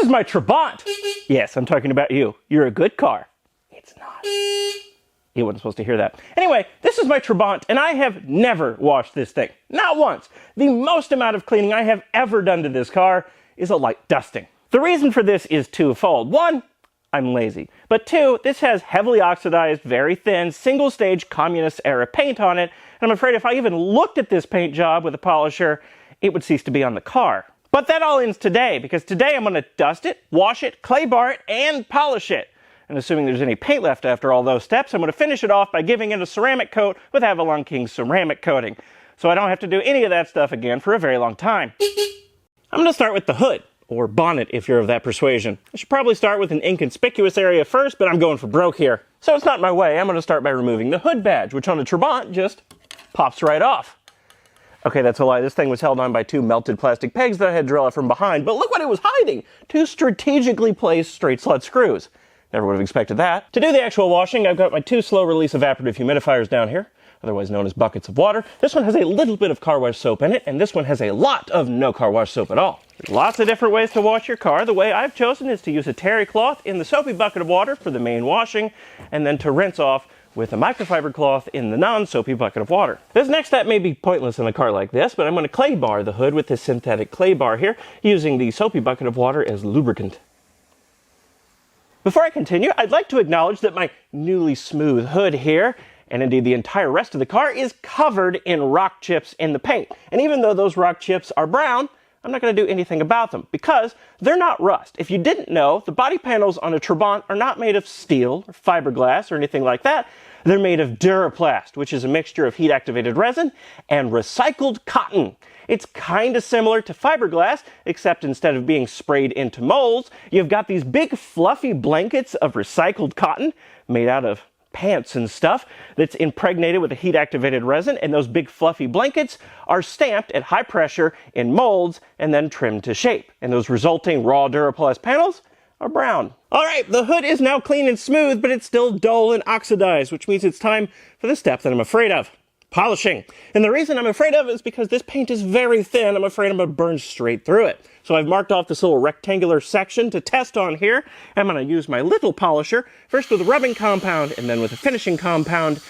is my Trabant. Yes, I'm talking about you. You're a good car. It's not. You wasn't supposed to hear that. Anyway, this is my Trabant, and I have never washed this thing. Not once. The most amount of cleaning I have ever done to this car is a light dusting. The reason for this is twofold. One, I'm lazy. But two, this has heavily oxidized, very thin, single-stage communist-era paint on it, and I'm afraid if I even looked at this paint job with a polisher, it would cease to be on the car. But that all ends today, because today I'm going to dust it, wash it, clay bar it, and polish it. And assuming there's any paint left after all those steps, I'm going to finish it off by giving it a ceramic coat with Avalon King's ceramic coating. So I don't have to do any of that stuff again for a very long time. I'm going to start with the hood, or bonnet if you're of that persuasion. I should probably start with an inconspicuous area first, but I'm going for broke here. So it's not my way. I'm going to start by removing the hood badge, which on a Trabant just pops right off. Okay, that's a lie. This thing was held on by two melted plastic pegs that I had to drill out from behind, but look what it was hiding! Two strategically placed straight slut screws. Never would have expected that. To do the actual washing, I've got my two slow-release evaporative humidifiers down here, otherwise known as buckets of water. This one has a little bit of car wash soap in it, and this one has a lot of no car wash soap at all. There's lots of different ways to wash your car. The way I've chosen is to use a terry cloth in the soapy bucket of water for the main washing, and then to rinse off with a microfiber cloth in the non-soapy bucket of water. This next step may be pointless in a car like this, but I'm going to clay bar the hood with this synthetic clay bar here, using the soapy bucket of water as lubricant. Before I continue, I'd like to acknowledge that my newly smooth hood here, and indeed the entire rest of the car, is covered in rock chips in the paint. And even though those rock chips are brown, I'm not going to do anything about them, because they're not rust. If you didn't know, the body panels on a Trabant are not made of steel or fiberglass or anything like that. They're made of Duraplast, which is a mixture of heat-activated resin and recycled cotton. It's kind of similar to fiberglass, except instead of being sprayed into molds, you've got these big fluffy blankets of recycled cotton made out of pants and stuff that's impregnated with a heat-activated resin, and those big fluffy blankets are stamped at high pressure in molds and then trimmed to shape. And those resulting raw Duraplast panels are brown. Alright, the hood is now clean and smooth, but it's still dull and oxidized, which means it's time for the step that I'm afraid of. Polishing. And the reason I'm afraid of it is because this paint is very thin. I'm afraid I'm going to burn straight through it. So I've marked off this little rectangular section to test on here. I'm going to use my little polisher, first with a rubbing compound and then with a finishing compound,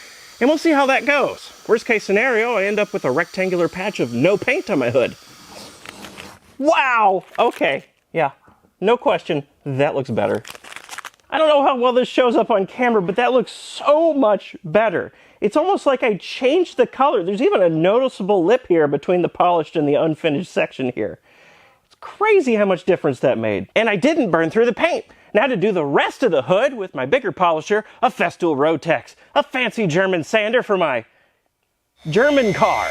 and we'll see how that goes. Worst case scenario, I end up with a rectangular patch of no paint on my hood. Wow! Okay, yeah, no question, that looks better. I don't know how well this shows up on camera, but that looks so much better. It's almost like I changed the color. There's even a noticeable lip here between the polished and the unfinished section here. It's crazy how much difference that made. And I didn't burn through the paint. Now to do the rest of the hood with my bigger polisher, a Festool Rotex, a fancy German sander for my German car.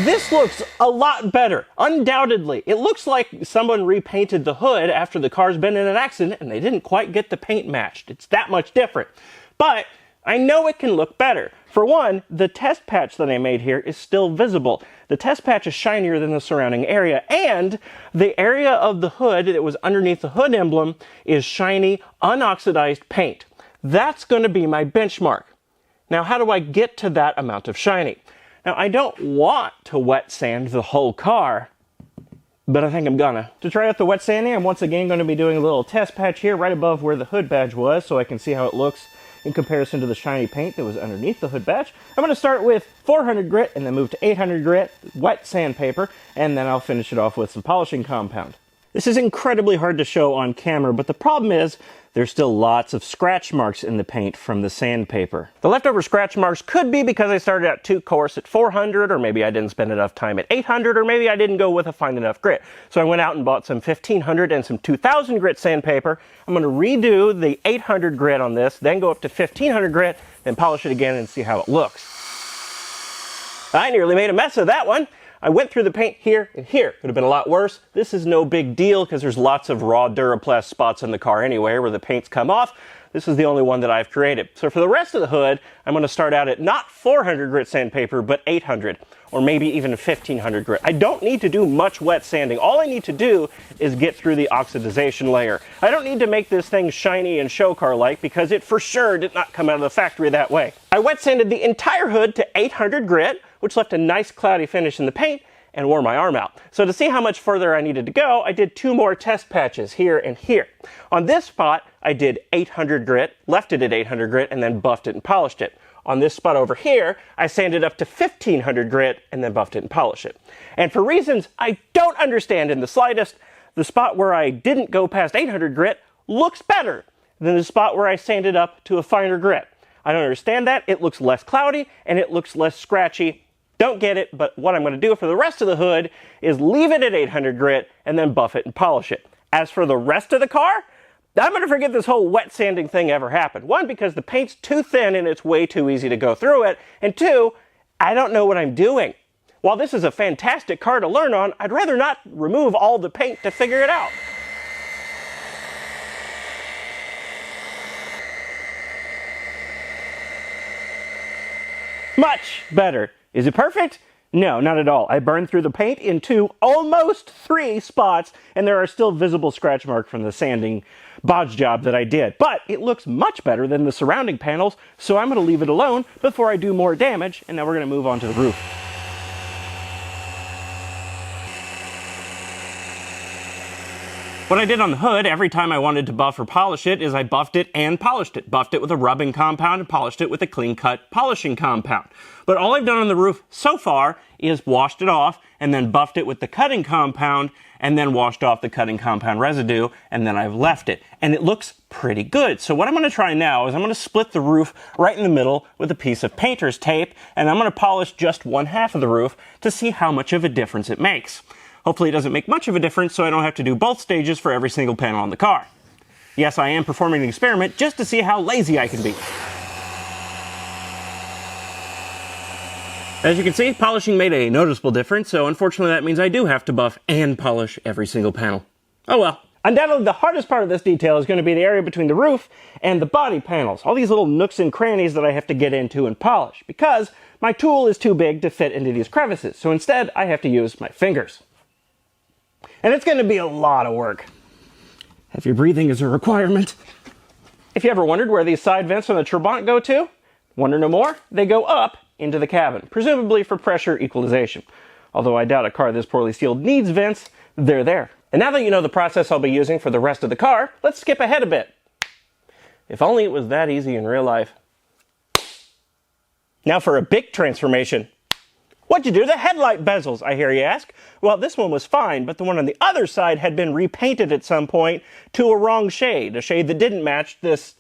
This looks a lot better, undoubtedly. It looks like someone repainted the hood after the car's been in an accident and they didn't quite get the paint matched. It's that much different. But I know it can look better. For one, the test patch that I made here is still visible. The test patch is shinier than the surrounding area, and the area of the hood that was underneath the hood emblem is shiny, unoxidized paint. That's going to be my benchmark. Now, how do I get to that amount of shiny? Now, I don't want to wet sand the whole car, but I think I'm gonna. To try out the wet sanding, I'm once again going to be doing a little test patch here right above where the hood badge was, so I can see how it looks in comparison to the shiny paint that was underneath the hood badge. I'm going to start with 400 grit and then move to 800 grit wet sandpaper, and then I'll finish it off with some polishing compound. This is incredibly hard to show on camera, but the problem is there's still lots of scratch marks in the paint from the sandpaper. The leftover scratch marks could be because I started out too coarse at 400, or maybe I didn't spend enough time at 800, or maybe I didn't go with a fine enough grit. So I went out and bought some 1500 and some 2000 grit sandpaper. I'm going to redo the 800 grit on this, then go up to 1500 grit, then polish it again and see how it looks. I nearly made a mess of that one. I went through the paint here and here. Could have been a lot worse. This is no big deal because there's lots of raw Duraplast spots in the car anyway where the paint's come off. This is the only one that I've created. So for the rest of the hood, I'm going to start out at not 400 grit sandpaper, but 800, or maybe even 1500 grit. I don't need to do much wet sanding. All I need to do is get through the oxidization layer. I don't need to make this thing shiny and show car-like because it for sure did not come out of the factory that way. I wet sanded the entire hood to 800 grit, which left a nice cloudy finish in the paint, and wore my arm out. So to see how much further I needed to go, I did 2 more test patches here and here. On this spot, I did 800 grit, left it at 800 grit, and then buffed it and polished it. On this spot over here, I sanded up to 1500 grit and then buffed it and polished it. And for reasons I don't understand in the slightest, the spot where I didn't go past 800 grit looks better than the spot where I sanded up to a finer grit. I don't understand that. It looks less cloudy and it looks less scratchy. Don't get it, but what I'm going to do for the rest of the hood is leave it at 800 grit and then buff it and polish it. As for the rest of the car, I'm going to forget this whole wet sanding thing ever happened. 1, because the paint's too thin and it's way too easy to go through it. And 2, I don't know what I'm doing. While this is a fantastic car to learn on, I'd rather not remove all the paint to figure it out. Much better. Is it perfect? No, not at all. I burned through the paint into almost 3 spots, and there are still visible scratch marks from the sanding bodge job that I did. But it looks much better than the surrounding panels, so I'm going to leave it alone before I do more damage, and now we're going to move on to the roof. What I did on the hood every time I wanted to buff or polish it is I buffed it and polished it. Buffed it with a rubbing compound and polished it with a clean cut polishing compound. But all I've done on the roof so far is washed it off and then buffed it with the cutting compound and then washed off the cutting compound residue and then I've left it. And it looks pretty good. So what I'm going to try now is I'm going to split the roof right in the middle with a piece of painter's tape and I'm going to polish just 1/2 of the roof to see how much of a difference it makes. Hopefully it doesn't make much of a difference so I don't have to do both stages for every single panel on the car. Yes, I am performing an experiment just to see how lazy I can be. As you can see, polishing made a noticeable difference, so unfortunately that means I do have to buff and polish every single panel. Oh well. Undoubtedly the hardest part of this detail is going to be the area between the roof and the body panels. All these little nooks and crannies that I have to get into and polish, because my tool is too big to fit into these crevices, so instead I have to use my fingers. And it's going to be a lot of work. Heavy breathing is a requirement. If you ever wondered where these side vents on the Trabant go to, wonder no more, they go up into the cabin, presumably for pressure equalization. Although I doubt a car this poorly sealed needs vents, they're there. And now that you know the process I'll be using for the rest of the car, let's skip ahead a bit. If only it was that easy in real life. Now for a big transformation. What'd you do to the headlight bezels, I hear you ask? Well, this one was fine, but the one on the other side had been repainted at some point to a wrong shade, a shade that didn't match this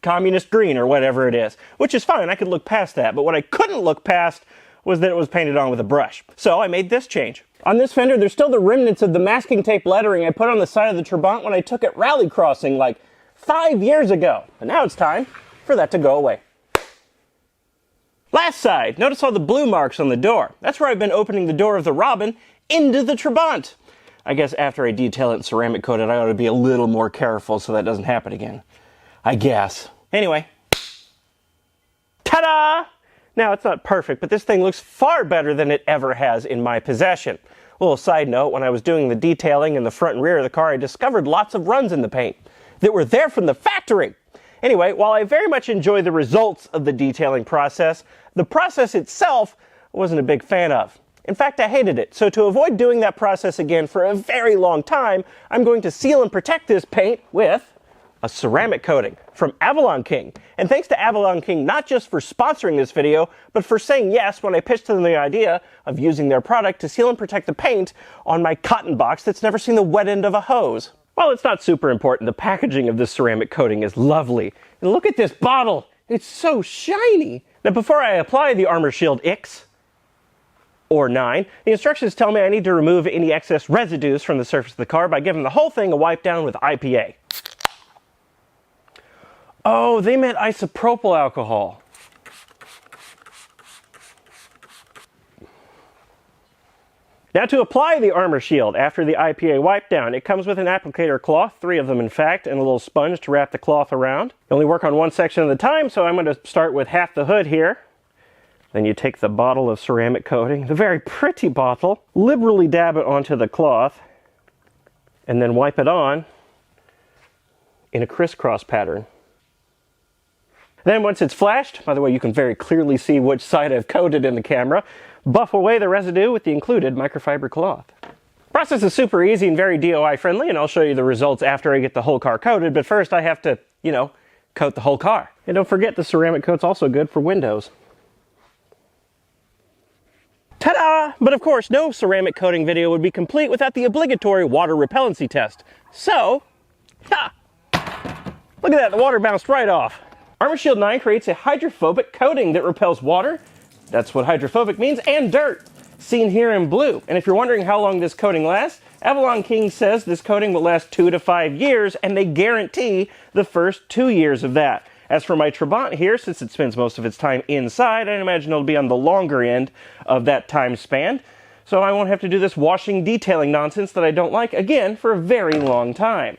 communist green or whatever it is, which is fine, I could look past that, but what I couldn't look past was that it was painted on with a brush. So I made this change. On this fender, there's still the remnants of the masking tape lettering I put on the side of the Trabant when I took it rally crossing like 5 years ago. But now it's time for that to go away. Last side, notice all the blue marks on the door. That's where I've been opening the door of the Robin into the Trabant. I guess after I detail it and ceramic coat it, I ought to be a little more careful so that doesn't happen again. I guess. Anyway. Ta-da! Now, it's not perfect, but this thing looks far better than it ever has in my possession. A little side note, when I was doing the detailing in the front and rear of the car, I discovered lots of runs in the paint that were there from the factory. Anyway, while I very much enjoy the results of the detailing process, the process itself I wasn't a big fan of. In fact, I hated it. So to avoid doing that process again for a very long time, I'm going to seal and protect this paint with a ceramic coating from Avalon King. And thanks to Avalon King not just for sponsoring this video, but for saying yes when I pitched them the idea of using their product to seal and protect the paint on my cotton box that's never seen the wet end of a hose. Well, it's not super important. The packaging of this ceramic coating is lovely. And look at this bottle. It's so shiny. Now, before I apply the Armor Shield X, or 9, the instructions tell me I need to remove any excess residues from the surface of the car by giving the whole thing a wipe down with IPA. Oh, they meant isopropyl alcohol. Now to apply the armor shield after the IPA wipe down, it comes with an applicator cloth, 3 of them in fact, and a little sponge to wrap the cloth around. You only work on one section at a time, so I'm going to start with half the hood here. Then you take the bottle of ceramic coating, the very pretty bottle, liberally dab it onto the cloth, and then wipe it on in a crisscross pattern. Then once it's flashed, by the way, you can very clearly see which side I've coated in the camera, buff away the residue with the included microfiber cloth. The process is super easy and very DIY friendly, and I'll show you the results after I get the whole car coated, but first I have to, coat the whole car. And don't forget, the ceramic coat's also good for windows. Ta-da! But of course, no ceramic coating video would be complete without the obligatory water repellency test. So, look at that, the water bounced right off. Armor Shield 9 creates a hydrophobic coating that repels water, that's what hydrophobic means, and dirt, seen here in blue. And if you're wondering how long this coating lasts, Avalon King says this coating will last 2 to 5 years, and they guarantee the first 2 years of that. As for my Trabant here, since it spends most of its time inside, I imagine it'll be on the longer end of that time span, so I won't have to do this washing, detailing nonsense that I don't like, again, for a very long time.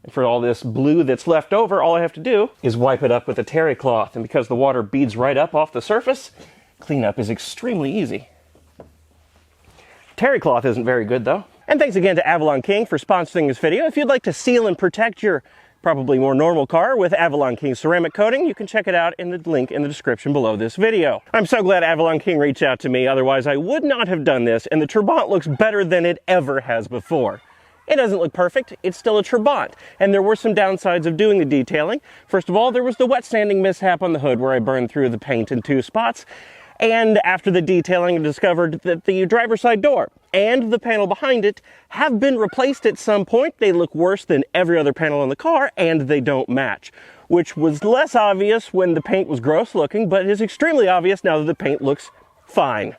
And for all this blue that's left over, all I have to do is wipe it up with a terry cloth. And because the water beads right up off the surface, cleanup is extremely easy. Terry cloth isn't very good though. And thanks again to Avalon King for sponsoring this video. If you'd like to seal and protect your probably more normal car with Avalon King ceramic coating, you can check it out in the link in the description below this video. I'm so glad Avalon King reached out to me, otherwise I would not have done this, and the Trabant looks better than it ever has before. It doesn't look perfect, it's still a Trabant, and there were some downsides of doing the detailing. First of all, there was the wet sanding mishap on the hood where I burned through the paint in 2 spots, and after the detailing I discovered that the driver's side door and the panel behind it have been replaced at some point. They look worse than every other panel in the car, and they don't match, which was less obvious when the paint was gross looking, but is extremely obvious now that the paint looks fine.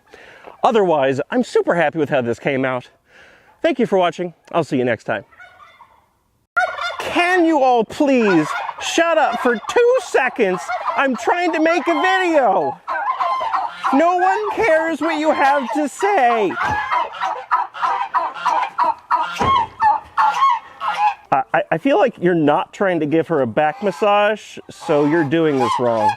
Otherwise, I'm super happy with how this came out. Thank you for watching. I'll see you next time. Can you all please shut up for 2 seconds? I'm trying to make a video. No one cares what you have to say. I feel like you're not trying to give her a back massage, so you're doing this wrong.